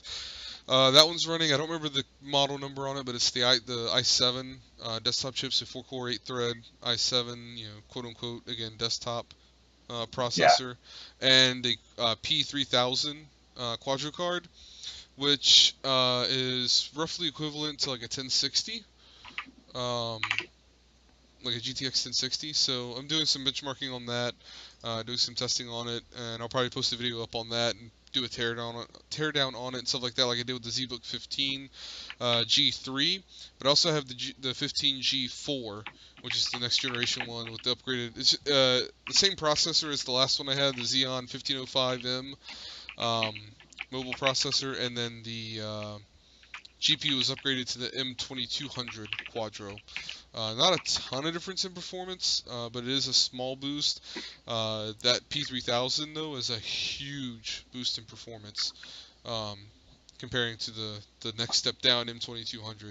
That one's running. I don't remember the model number on it, but it's the i7 desktop chips, so 4-core 8-thread i7, quote unquote again desktop Yeah. processor, and a P3000 Quadro card, which is roughly equivalent to like a 1060. Um, like a GTX 1060. So I'm doing some benchmarking on that, doing some testing on it, and I'll probably post a video up on that and do a teardown on it and stuff like that, like I did with the ZBook 15 G3. But I also have the 15 G4, which is the next generation one with the upgraded. It's the same processor as the last one I had, the Xeon 1505M mobile processor, and then the GPU was upgraded to the M2200 Quadro. Not a ton of difference in performance, but it is a small boost. That P3000 though is a huge boost in performance, um, comparing to the next step down M2200.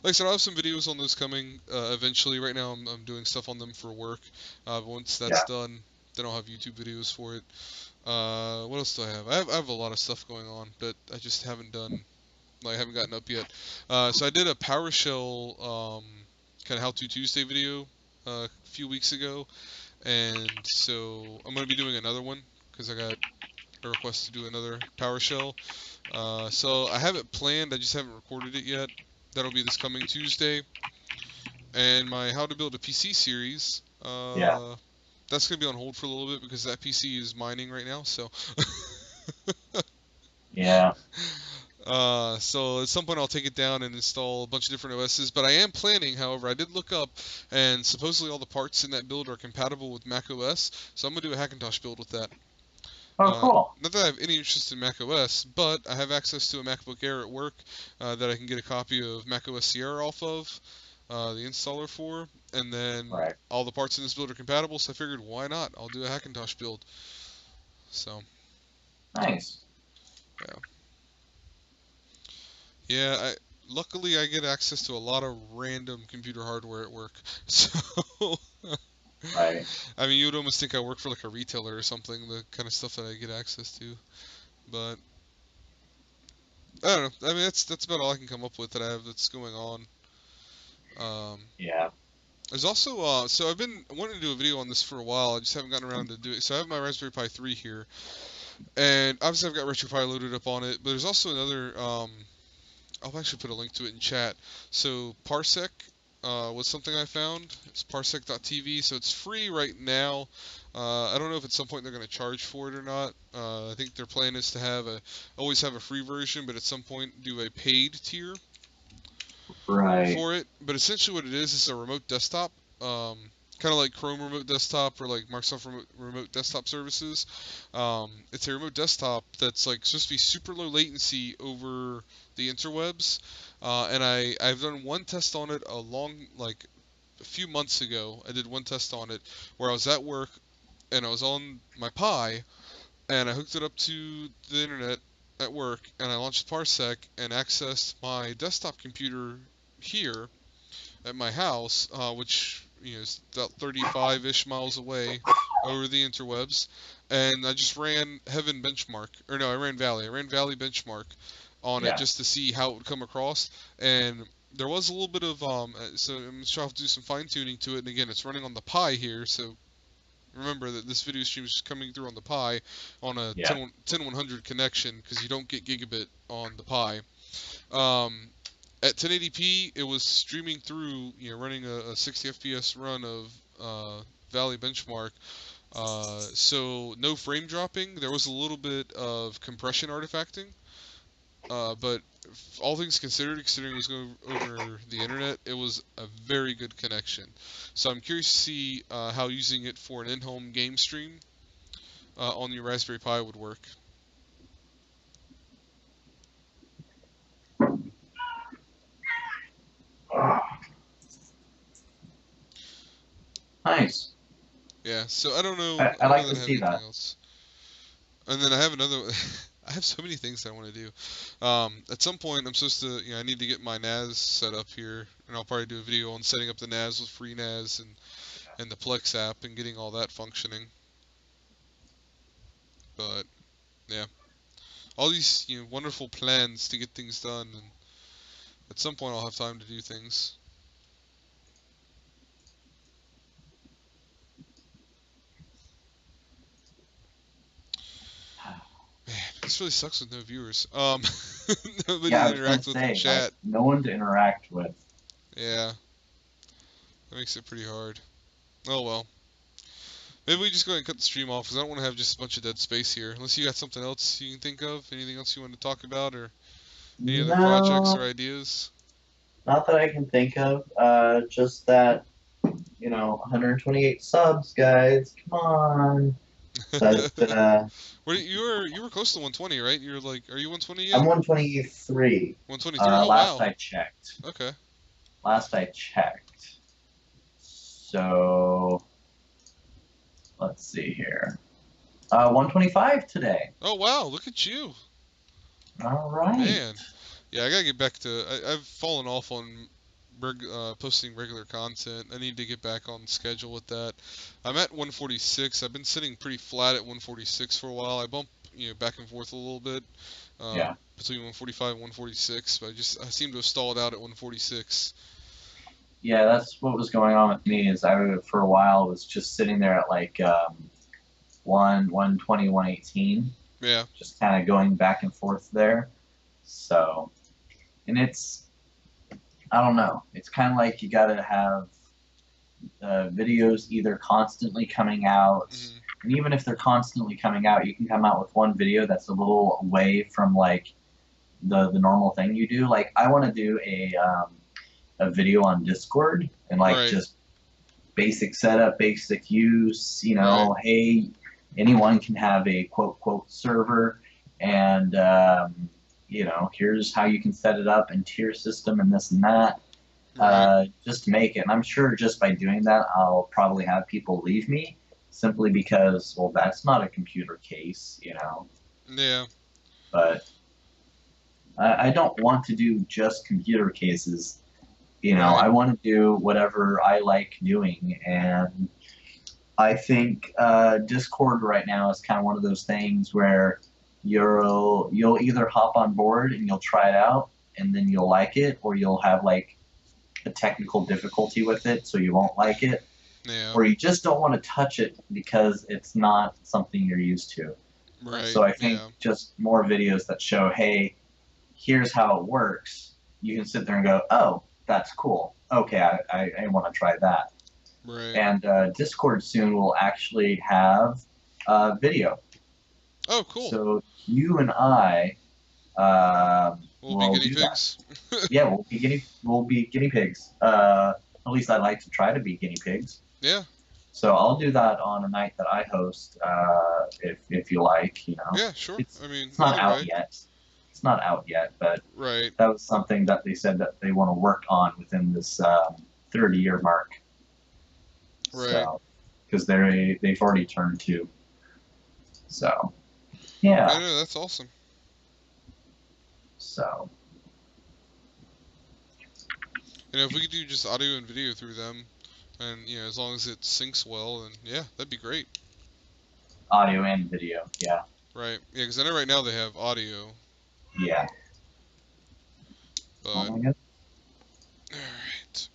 Like I said, I'll have some videos on those coming eventually. Right now I'm doing stuff on them for work. But once that's Yeah. done, then I'll have YouTube videos for it. What else do I have? I have a lot of stuff going on, but I just haven't done. I haven't gotten up yet. So I did a PowerShell kind of How To Tuesday video a few weeks ago, and so I'm going to be doing another one because I got a request to do another PowerShell. So I have it planned, I just haven't recorded it yet. That'll be this coming Tuesday. And my How to Build a PC series, Yeah. that's going to be on hold for a little bit because that PC is mining right now, so... Yeah. So at some point I'll take it down and install a bunch of different OSs, but I am planning, however, I did look up, and supposedly all the parts in that build are compatible with Mac OS, so I'm going to do a Hackintosh build with that. Oh, cool. Not that I have any interest in Mac OS, but I have access to a MacBook Air at work that I can get a copy of Mac OS Sierra off of, the installer for, and then Right. all the parts in this build are compatible, so I figured, why not? I'll do a Hackintosh build. So, Nice. yeah, luckily I get access to a lot of random computer hardware at work. So, Right. I mean, you would almost think I work for like a retailer or something, the kind of stuff that I get access to. But I don't know. I mean, that's about all I can come up with that I have that's going on. Um, Yeah. there's also so I've been wanting to do a video on this for a while. I just haven't gotten around to do it. So I have my Raspberry Pi 3 here, and obviously I've got RetroPie loaded up on it. But there's also another. I'll actually put a link to it in chat. So Parsec was something I found. It's parsec.tv, so it's free right now. I don't know if at some point they're going to charge for it or not. I think their plan is to always have a free version, but at some point do a paid tier Right. for it. But essentially what it is a remote desktop. Kind of like Chrome Remote Desktop or like Microsoft Remote Desktop services. It's a remote desktop that's like supposed to be super low latency over the interwebs. And I've done one test on it a few months ago. I did one test on it where I was at work and I was on my Pi and I hooked it up to the internet at work and I launched Parsec and accessed my desktop computer here at my house, which is about 35-ish miles away over the interwebs, and I just ran Heaven Benchmark, or no, I ran Valley. I ran Valley Benchmark on it Yeah. just to see how it would come across, and there was a little bit of so I'm sure I'll have to do some fine tuning to it. And again, it's running on the Pi here, so remember that this video stream is coming through on the Pi on a Yeah. 10100 connection because you don't get gigabit on the Pi. At 1080p, it was streaming through, running a 60 FPS run of Valley Benchmark. So no frame dropping. There was a little bit of compression artifacting, but all things considered, considering it was going over the internet, it was a very good connection. So I'm curious to see how using it for an in-home game stream on your Raspberry Pi would work. Nice. Yeah, so I don't know. I I don't like know to that I have see anything that. else. And then I have another. I have so many things I want to do. At some point, I'm supposed to. I need to get my NAS set up here, and I'll probably do a video on setting up the NAS with FreeNAS and the Plex app and getting all that functioning. But yeah, all these wonderful plans to get things done, and at some point I'll have time to do things. Man, this really sucks with no viewers. Nobody Yeah, to I was gonna interact with in say, like, chat. no one to interact with. Yeah, that makes it pretty hard. Oh well. Maybe we just go ahead and cut the stream off because I don't want to have just a bunch of dead space here. Unless you got something else you can think of, anything else you want to talk about, or any other projects or No, ideas. not that I can think of. Just that, 128 subs, guys. Come on. But You were close to 120, right? You're like, are you 120 I'm yet? 123. 123. Oh Last wow. I checked. Okay. Last I checked. So let's see here. 125 today. Oh wow. Look at you, All right. man. Yeah, I gotta get back to. I've fallen off on posting regular content. I need to get back on schedule with that. I'm at 146. I've been sitting pretty flat at 146 for a while. I bump back and forth a little bit Yeah. between 145 and 146, but I seem to have stalled out at 146. Yeah, that's what was going on with me. Is for a while was just sitting there at like 120, 118. Yeah. Just kind of going back and forth there. So, and I don't know. It's kind of like you got to have videos either constantly coming out, Mm-hmm. and even if they're constantly coming out, you can come out with one video that's a little away from like the normal thing you do. Like I want to do a video on Discord and like Right. just basic setup, basic use. Right. Hey, anyone can have a quote server, and here's how you can set it up and tier system and this and that. Right. Just make it. And I'm sure just by doing that, I'll probably have people leave me simply because, well, that's not a computer case, Yeah. But I don't want to do just computer cases. Right. I want to do whatever I like doing, and I think Discord right now is kind of one of those things where you'll either hop on board and you'll try it out, and then you'll like it, or you'll have like a technical difficulty with it, so you won't like it, Yeah. or you just don't want to touch it because it's not something you're used to. Right. So I think Yeah. just more videos that show, hey, here's how it works. You can sit there and go, oh, that's cool. Okay, I want to try that. Right. And Discord soon will actually have video. Oh, cool. So you and I We'll will be guinea do that. pigs. Yeah, we'll be guinea pigs. At least I like to try to be guinea pigs. Yeah. So I'll do that on a night that I host, if you like. Yeah, sure. It's I mean, not either out way. yet. It's not out yet, but Right. that was something that they said that they want to work on within this 30-year mark. Right. So, because they've already turned 2. So, yeah. Yeah, no, that's awesome. So, If we could do just audio and video through them, and as long as it syncs well, then yeah, that'd be great. audio and video, yeah. Right. Yeah, because I know right now they have audio, Yeah. but Oh my God. alright.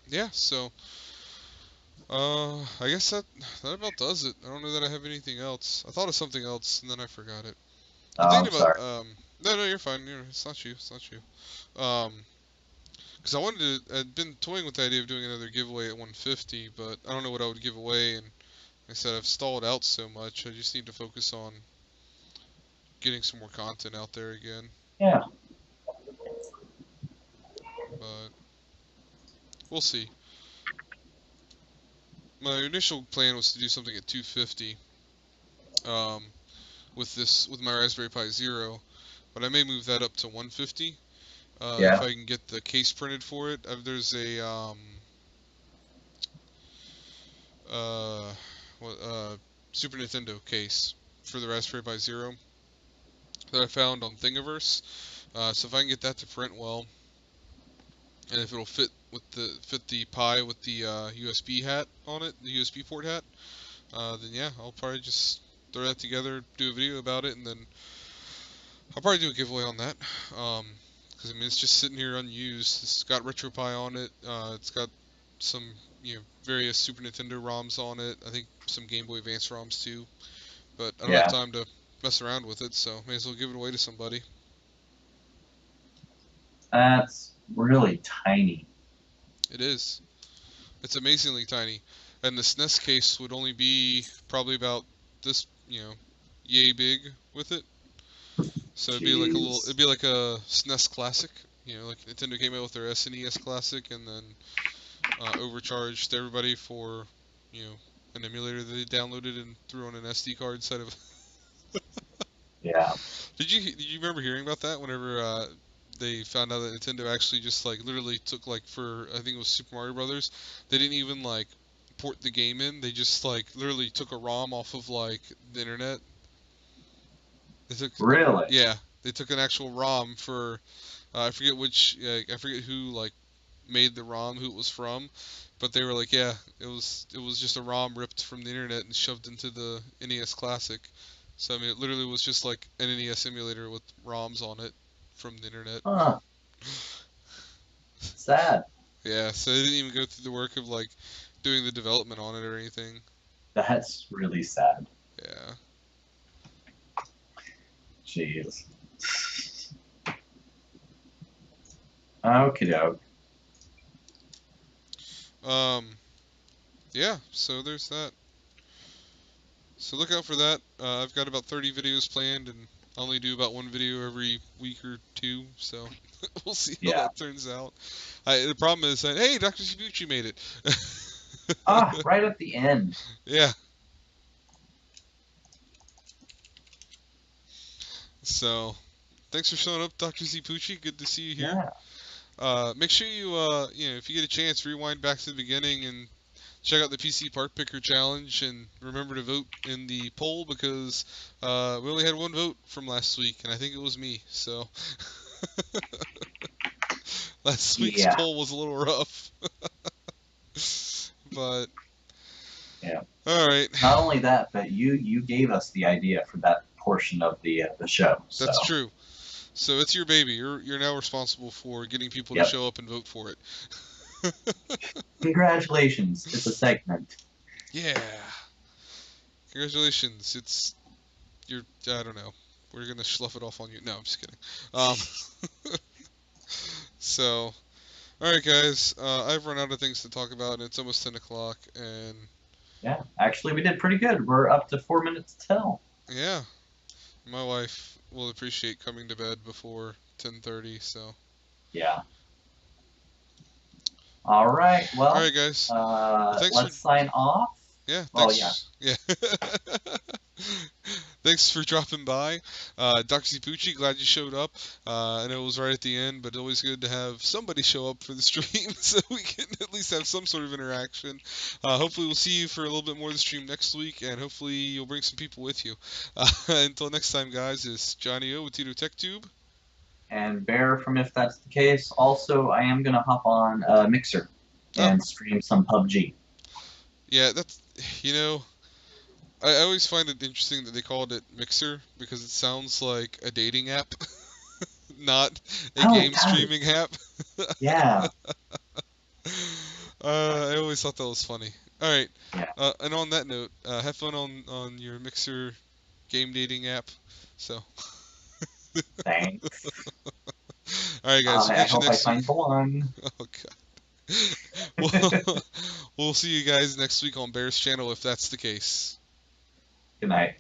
Yeah, so I guess that about does it. I don't know that I have anything else. I thought of something else and then I forgot it. I'm Oh, I'm thinking about sorry. no, you're fine. It's not you. It's not you. Because I'd been toying with the idea of doing another giveaway at 150, but I don't know what I would give away, and like I said, I've stalled out so much. I just need to focus on getting some more content out there again. Yeah. But we'll see. My initial plan was to do something at 250, with my Raspberry Pi Zero, but I may move that up to 150. Yeah. If I can get the case printed for it. There's a Super Nintendo case for the Raspberry Pi Zero that I found on Thingiverse. So if I can get that to print well, and if it'll fit the Pi with the USB hat on it, the USB port hat, then yeah, I'll probably just throw that together, do a video about it, and then I'll probably do a giveaway on that. Because I mean, it's just sitting here unused. It's got RetroPie on it. It's got some various Super Nintendo ROMs on it. I think some Game Boy Advance ROMs too. But I don't have time to mess around with it, so may as well give it away to somebody. That's really tiny. It is. It's amazingly tiny. And the SNES case would only be probably about this, yay big with it. So it'd be like a SNES Classic. Like Nintendo came out with their SNES Classic and then overcharged everybody for, an emulator that they downloaded and threw on an SD card instead of. Yeah. Did you remember hearing about that whenever they found out that Nintendo actually just like literally took for I think it was Super Mario Brothers, they didn't even port the game in. They just literally took a ROM off of the internet. They took Really? Yeah, they took an actual ROM for I forget I forget who made the ROM, who it was from, but they were like, yeah, it was just a ROM ripped from the internet and shoved into the NES Classic. So I mean, it literally was just like an NES emulator with ROMs on it from the internet. Huh. Sad. Yeah, so they didn't even go through the work of doing the development on it or anything. That's really sad. Yeah. Jeez. Okie doke. Yeah, so there's that. So look out for that. I've got about 30 videos planned, and I only do about one video every week or two, so we'll see how that turns out. The problem is that, hey, Dr. Shibuchi made it. Right at the end. Yeah. So, thanks for showing up, Dr. Z Pucci. Good to see you here. Yeah. Make sure you, if you get a chance, rewind back to the beginning and check out the PC Part Picker Challenge, and remember to vote in the poll because we only had one vote from last week, and I think it was me. So last week's Yeah. poll was a little rough, but Yeah. all right. Not only that, but you gave us the idea for that portion of the show. So. That's true. So it's your baby. You're now responsible for getting people to Yep. show up and vote for it. Congratulations. It's a segment. Yeah. Congratulations. I don't know. We're gonna slough it off on you. No, I'm just kidding. So, all right, guys. I've run out of things to talk about, and it's almost 10 o'clock, and Yeah. Actually, we did pretty good. We're up to 4 minutes till. yeah, my wife will appreciate coming to bed before 10:30. So, Yeah. All right. Well. all right, guys. Thanks let's sign off. Yeah. Oh, Thanks. Yeah. Thanks for dropping by. Dr. Zipucci, glad you showed up. I know it was right at the end, but always good to have somebody show up for the stream so we can at least have some sort of interaction. Hopefully we'll see you for a little bit more of the stream next week, and hopefully you'll bring some people with you. Until next time, guys, it's Johnny O with Tito Tech Tube. And Bear from If That's the Case. Also, I am going to hop on Mixer and stream some PUBG. Yeah, that's, I always find it interesting that they called it Mixer because it sounds like a dating app, not a game streaming app. Yeah. I always thought that was funny. All right. Yeah. And on that note, have fun on your Mixer game dating app. So. Thanks. All right, guys. I hope I find the one. Oh God. We'll see you guys next week on Bear's channel if that's the case. Good night.